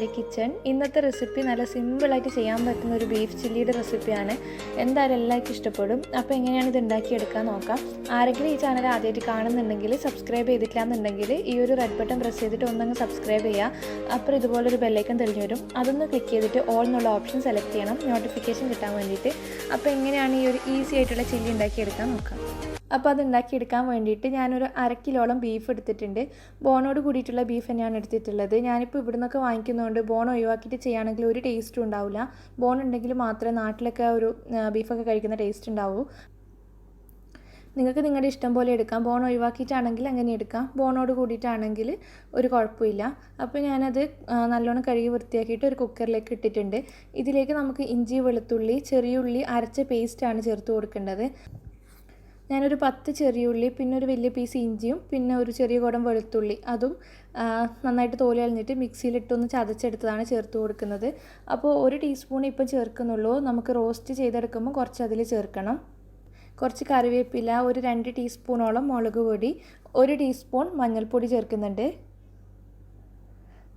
Sally kitchen. ഇന്നത്തെ recipe നല്ല സിമ്പിളായിട്ട് ചെയ്യാൻ പറ്റുന്ന ഒരു ബീഫ് ചില്ലിയുടെ റെസിപ്പിയാണ്. എന്തായാലും എല്ലാവർക്കും ഇഷ്ടപ്പെടും. അപ്പോൾ എങ്ങനെയാണ് ഇത് ഉണ്ടാക്കിയെടുക്കാൻ നോക്കാം. ആരെങ്കിലും ഈ ചാനൽ ആദ്യമായിട്ട് കാണുന്നുണ്ടെങ്കിൽ സബ്സ്ക്രൈബ് ചെയ്തിട്ടില്ല എന്നുണ്ടെങ്കിൽ ഈ ഒരു റെഡ് ബട്ടൺ പ്രസ് ചെയ്തിട്ട് ഒന്നങ്ങ് സബ്സ്ക്രൈബ് ചെയ്യുക. അപ്പോൾ ഇതുപോലൊരു ബെല്ലൈക്കൺ തെളിഞ്ഞു വരും. അതൊന്ന് ക്ലിക്ക് ചെയ്തിട്ട് ഓൾ എന്നുള്ള ഓപ്ഷൻ സെലക്ട് ചെയ്യണം, നോട്ടിഫിക്കേഷൻ കിട്ടാൻ വേണ്ടിയിട്ട്. അപ്പോൾ എങ്ങനെയാണ് ഈ ഒരു ഈസി ആയിട്ടുള്ള ചില്ലി ഉണ്ടാക്കിയെടുക്കാൻ നോക്കാം. അപ്പോൾ അത് ഉണ്ടാക്കിയെടുക്കാൻ വേണ്ടിയിട്ട് ഞാനൊരു 1/2 കിലോളം ബീഫ് എടുത്തിട്ടുണ്ട്. ബോണോട് കൂടിയിട്ടുള്ള ബീഫ് തന്നെയാണ് എടുത്തിട്ടുള്ളത്. ഞാനിപ്പോൾ ഇവിടെ നിന്നൊക്കെ വാങ്ങിക്കുന്നതുകൊണ്ട് ബോൺ ഒഴിവാക്കിയിട്ട് ചെയ്യുകയാണെങ്കിൽ ഒരു ടേസ്റ്റും ഉണ്ടാവില്ല. ബോൺ ഉണ്ടെങ്കിൽ മാത്രമേ നാട്ടിലൊക്കെ ഒരു ബീഫൊക്കെ കഴിക്കുന്ന ടേസ്റ്റ് ഉണ്ടാവൂ. നിങ്ങൾക്ക് നിങ്ങളുടെ ഇഷ്ടം പോലെ എടുക്കാം. ബോൺ ഒഴിവാക്കിയിട്ടാണെങ്കിൽ അങ്ങനെ എടുക്കാം, ബോണോട് കൂടിയിട്ടാണെങ്കിൽ ഒരു കുഴപ്പമില്ല. അപ്പോൾ ഞാനത് നല്ലോണം കഴുകി വൃത്തിയാക്കിയിട്ട് ഒരു കുക്കറിലേക്ക് ഇട്ടിട്ടുണ്ട്. ഇതിലേക്ക് നമുക്ക് ഇഞ്ചി, വെളുത്തുള്ളി, ചെറിയ ഉള്ളി അരച്ച പേസ്റ്റാണ് ചേർത്ത് കൊടുക്കേണ്ടത്. ഞാനൊരു 10 ചെറിയ ഉള്ളി, പിന്നെ ഒരു വലിയ പീസ് ഇഞ്ചിയും, പിന്നെ ഒരു ചെറിയ കുടം വെളുത്തുള്ളി, അതും നന്നായിട്ട് തോല് കളഞ്ഞിട്ട് മിക്സിയിലിട്ടൊന്ന് ചതച്ചെടുത്തതാണ് ചേർത്ത് കൊടുക്കുന്നത്. അപ്പോൾ 1 ടീസ്പൂൺ ഇപ്പം ചേർക്കുന്നുള്ളൂ. നമുക്ക് റോസ്റ്റ് ചെയ്തെടുക്കുമ്പോൾ കുറച്ച് അതിൽ ചേർക്കണം. കുറച്ച് കറിവേപ്പില, ഒരു 2 ടീസ്പൂണോളം മുളക് പൊടി, 1 ടീസ്പൂൺ മഞ്ഞൾപ്പൊടി ചേർക്കുന്നുണ്ട്.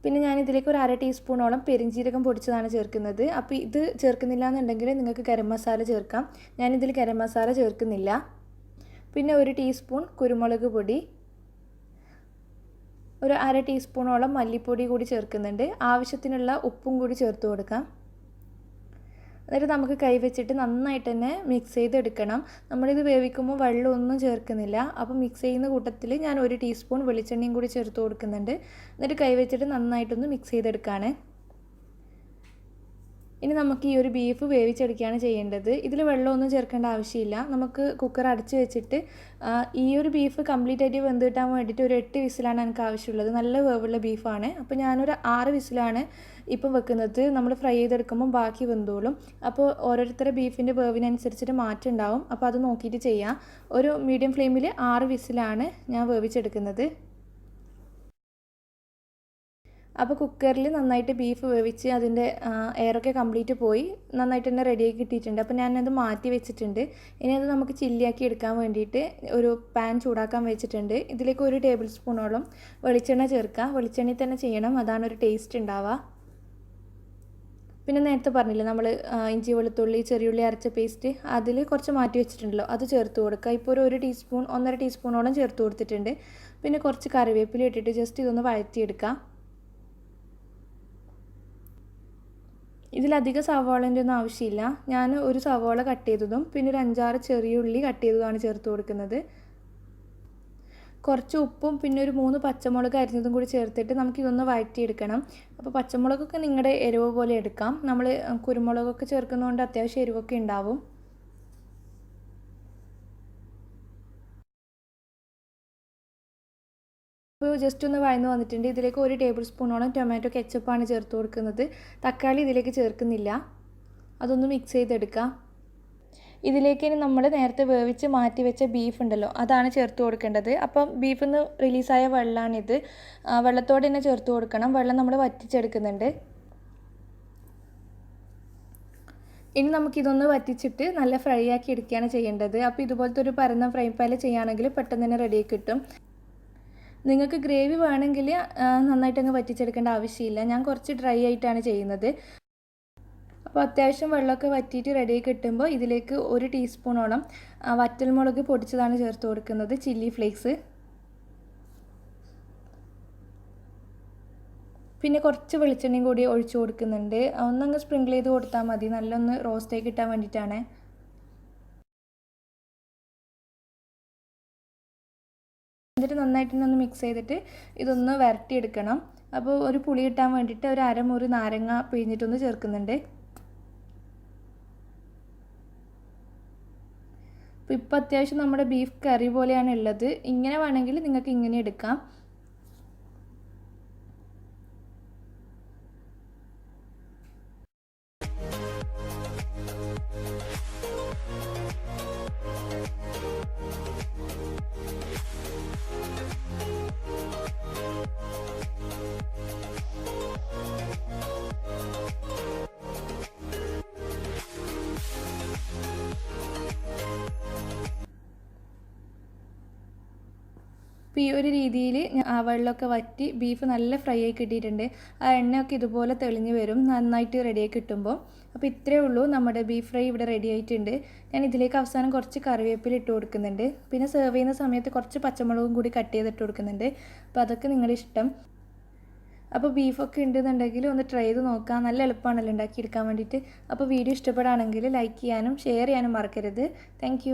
പിന്നെ ഞാനിതിലേക്ക് ഒരു 1/2 ടീസ്പൂണോളം പെരിഞ്ജീരകം പൊടിച്ചതാണ് ചേർക്കുന്നത്. അപ്പോൾ ഇത് ചേർക്കുന്നില്ല എന്നുണ്ടെങ്കിൽ നിങ്ങൾക്ക് ഗരം മസാല ചേർക്കാം. ഞാനിതിൽ ഗരം മസാല ചേർക്കുന്നില്ല. പിന്നെ 1 ടീസ്പൂൺ കുരുമുളക് പൊടി, ഒരു 1/2 ടീസ്പൂണോളം മല്ലിപ്പൊടി കൂടി ചേർക്കുന്നുണ്ട്. ആവശ്യത്തിനുള്ള ഉപ്പും കൂടി ചേർത്ത് കൊടുക്കാം. എന്നിട്ട് നമുക്ക് കൈവച്ചിട്ട് നന്നായിട്ട് തന്നെ മിക്സ് ചെയ്തെടുക്കണം. നമ്മളിത് വേവിക്കുമ്പോൾ വെള്ളമൊന്നും ചേർക്കുന്നില്ല. അപ്പോൾ മിക്സ് ചെയ്യുന്ന കൂട്ടത്തിൽ ഞാൻ 1 ടീസ്പൂൺ വെളിച്ചെണ്ണയും കൂടി ചേർത്ത് കൊടുക്കുന്നുണ്ട്. എന്നിട്ട് കൈവച്ചിട്ട് നന്നായിട്ടൊന്ന് മിക്സ് ചെയ്തെടുക്കുകയാണ്. ഇനി നമുക്ക് ഈ ഒരു ബീഫ് വേവിച്ചെടുക്കുകയാണ് ചെയ്യേണ്ടത്. ഇതിൽ വെള്ളമൊന്നും ചേർക്കേണ്ട ആവശ്യമില്ല. നമുക്ക് കുക്കർ അടച്ച് വെച്ചിട്ട് ഈ ഒരു ബീഫ് കംപ്ലീറ്റ് ആയിട്ട് വെന്ത് കിട്ടാൻ വേണ്ടിയിട്ട് ഒരു 8 വിസിലാണ് എനിക്ക് ആവശ്യമുള്ളത്. നല്ല വേവുള്ള ബീഫാണ്. അപ്പോൾ ഞാനൊരു 6 വിസിലാണ് ഇപ്പം വെക്കുന്നത്. നമ്മൾ ഫ്രൈ ചെയ്തെടുക്കുമ്പോൾ ബാക്കി വെന്തോളും. അപ്പോൾ ഓരോരുത്തരുടെ ബീഫിൻ്റെ വേവിനനുസരിച്ചിട്ട് മാറ്റം ഉണ്ടാവും. അപ്പോൾ അത് നോക്കിയിട്ട് ചെയ്യാം. ഒരു മീഡിയം ഫ്ലെയിമിൽ 6 വിസിലാണ് ഞാൻ വേവിച്ചെടുക്കുന്നത്. അപ്പോൾ കുക്കറിൽ നന്നായിട്ട് ബീഫ് വേവിച്ച് അതിൻ്റെ എയറൊക്കെ കംപ്ലീറ്റ് പോയി നന്നായിട്ട് തന്നെ റെഡിയാക്കി കിട്ടിയിട്ടുണ്ട്. അപ്പോൾ ഞാനത് മാറ്റി വെച്ചിട്ടുണ്ട്. ഇനി അത് നമുക്ക് ചില്ലിയാക്കി എടുക്കാൻ വേണ്ടിയിട്ട് ഒരു പാൻ ചൂടാക്കാൻ വെച്ചിട്ടുണ്ട്. ഇതിലേക്ക് 1 ടേബിൾ സ്പൂണോളം വെളിച്ചെണ്ണ ചേർക്കുക. വെളിച്ചെണ്ണയിൽ തന്നെ ചെയ്യണം, അതാണ് ഒരു ടേസ്റ്റ് ഉണ്ടാവുക. പിന്നെ നേരത്തെ പറഞ്ഞില്ലേ നമ്മൾ ഇഞ്ചി, വെളുത്തുള്ളി, ചെറിയുള്ളി അരച്ച പേസ്റ്റ്, അതിൽ കുറച്ച് മാറ്റി വെച്ചിട്ടുണ്ടല്ലോ, അത് ചേർത്ത് കൊടുക്കുക. ഇപ്പോൾ ഒരു 1 ടീസ്പൂൺ 1.5 ടീസ്പൂണോളം ചേർത്ത് കൊടുത്തിട്ടുണ്ട്. പിന്നെ കുറച്ച് കറിവേപ്പില ഇട്ടിട്ട് ജസ്റ്റ് ഇതൊന്ന് വഴറ്റിയെടുക്കുക. ഇതിലധികം സവാളേൻ്റെ ഒന്നും ആവശ്യമില്ല. ഞാൻ ഒരു സവാള കട്ട് ചെയ്തതും പിന്നെ ഒരു 5-6 ചെറിയ ഉള്ളി കട്ട് ചെയ്തതുമാണ് ചേർത്ത് കൊടുക്കുന്നത്. കുറച്ച് ഉപ്പും പിന്നെ ഒരു 3 പച്ചമുളക് അരിഞ്ഞതും കൂടി ചേർത്തിട്ട് നമുക്കിതൊന്ന് വഴറ്റിയെടുക്കണം. അപ്പോൾ പച്ചമുളകൊക്കെ നിങ്ങളുടെ എരിവ് പോലെ എടുക്കാം. നമ്മൾ കുരുമുളകൊക്കെ ചേർക്കുന്നതുകൊണ്ട് അത്യാവശ്യം എരിവൊക്കെ ഉണ്ടാവും. അപ്പോൾ ജസ്റ്റ് ഒന്ന് വഴന്ന് വന്നിട്ടുണ്ട്. ഇതിലേക്ക് 1 ടേബിൾ സ്പൂണോളം ടൊമാറ്റോ കെച്ചപ്പാണ് ചേർത്ത് കൊടുക്കുന്നത്. തക്കാളി ഇതിലേക്ക് ചേർക്കുന്നില്ല. അതൊന്ന് മിക്സ് ചെയ്തെടുക്കാം. ഇതിലേക്ക് ഇനി നമ്മൾ നേരത്തെ വേവിച്ച് മാറ്റി വെച്ച ബീഫ് ഉണ്ടല്ലോ, അതാണ് ചേർത്ത് കൊടുക്കേണ്ടത്. അപ്പം ബീഫിൽ നിന്ന് റിലീസായ വെള്ളമാണിത്. വെള്ളത്തോടെ തന്നെ ചേർത്ത് കൊടുക്കണം. വെള്ളം നമ്മൾ വറ്റിച്ചെടുക്കുന്നുണ്ട്. ഇനി നമുക്കിതൊന്ന് വറ്റിച്ചിട്ട് നല്ല ഫ്രൈ ആക്കി എടുക്കുകയാണ് ചെയ്യേണ്ടത്. അപ്പോൾ ഇതുപോലത്തെ ഒരു പരന്ന ഫ്രൈ പാനിൽ ചെയ്യുകയാണെങ്കിൽ പെട്ടെന്ന് തന്നെ റെഡിയാക്കി കിട്ടും. നിങ്ങൾക്ക് ഗ്രേവി വേണമെങ്കിൽ നന്നായിട്ട് അങ്ങ് വറ്റിച്ചെടുക്കേണ്ട ആവശ്യമില്ല. ഞാൻ കുറച്ച് ഡ്രൈ ആയിട്ടാണ് ചെയ്യുന്നത്. അപ്പോൾ അത്യാവശ്യം വെള്ളമൊക്കെ വറ്റിയിട്ട് റെഡിയായി കിട്ടുമ്പോൾ ഇതിലേക്ക് 1 ടീസ്പൂണോളം വറ്റൽമുളക് പൊടിച്ചതാണ് ചേർത്ത് കൊടുക്കുന്നത്, ചില്ലി ഫ്ലേക്സ്. പിന്നെ കുറച്ച് വെളിച്ചെണ്ണയും കൂടി ഒഴിച്ചു കൊടുക്കുന്നുണ്ട്. ഒന്നങ്ങ് സ്പ്രിങ്കിൾ ചെയ്ത് കൊടുത്താൽ മതി, നല്ലൊന്ന് റോസ്റ്റായി കിട്ടാൻ വേണ്ടിയിട്ടാണ്. എന്നിട്ട് നന്നായിട്ട് ഒന്ന് മിക്സ് ചെയ്തിട്ട് ഇതൊന്ന് വരട്ടിയെടുക്കണം. അപ്പോൾ ഒരു പുളി കിട്ടാൻ വേണ്ടിയിട്ട് ഒരു 1/2 മുറി നാരങ്ങ പിഴിഞ്ഞിട്ടൊന്ന് ചേർക്കുന്നുണ്ട്. അപ്പോൾ ഇപ്പോൾ അത്യാവശ്യം നമ്മുടെ ബീഫ് കറി പോലെയാണ് ഉള്ളത്. ഇങ്ങനെ വേണമെങ്കിൽ നിങ്ങൾക്ക് ഇങ്ങനെ എടുക്കാം. അപ്പോൾ ഈ ഒരു രീതിയിൽ ആ വെള്ളമൊക്കെ വറ്റി ബീഫ് നല്ല ഫ്രൈ ആയി കിട്ടിയിട്ടുണ്ട്. ആ എണ്ണയൊക്കെ ഇതുപോലെ തെളിഞ്ഞ് വരും നന്നായിട്ട് റെഡിയായി കിട്ടുമ്പോൾ. അപ്പോൾ ഇത്രയേ ഉള്ളൂ, നമ്മുടെ ബീഫ് ഫ്രൈ ഇവിടെ റെഡി ആയിട്ടുണ്ട്. ഞാൻ ഇതിലേക്ക് അവസാനം കുറച്ച് കറിവേപ്പില ഇട്ട് കൊടുക്കുന്നുണ്ട്. പിന്നെ സെർവ് ചെയ്യുന്ന സമയത്ത് കുറച്ച് പച്ചമുളകും കൂടി കട്ട് ചെയ്തിട്ട് കൊടുക്കുന്നുണ്ട്. അപ്പോൾ അതൊക്കെ നിങ്ങളുടെ ഇഷ്ടം. അപ്പോൾ ബീഫൊക്കെ ഉണ്ടെന്നുണ്ടെങ്കിൽ ഒന്ന് ട്രൈ ചെയ്ത് നോക്കാം. നല്ല എളുപ്പമാണല്ലോ ഉണ്ടാക്കിയെടുക്കാൻ വേണ്ടിയിട്ട്. അപ്പോൾ വീഡിയോ ഇഷ്ടപ്പെടുകയാണെങ്കിൽ ലൈക്ക് ചെയ്യാനും ഷെയർ ചെയ്യാനും മറക്കരുത്. താങ്ക്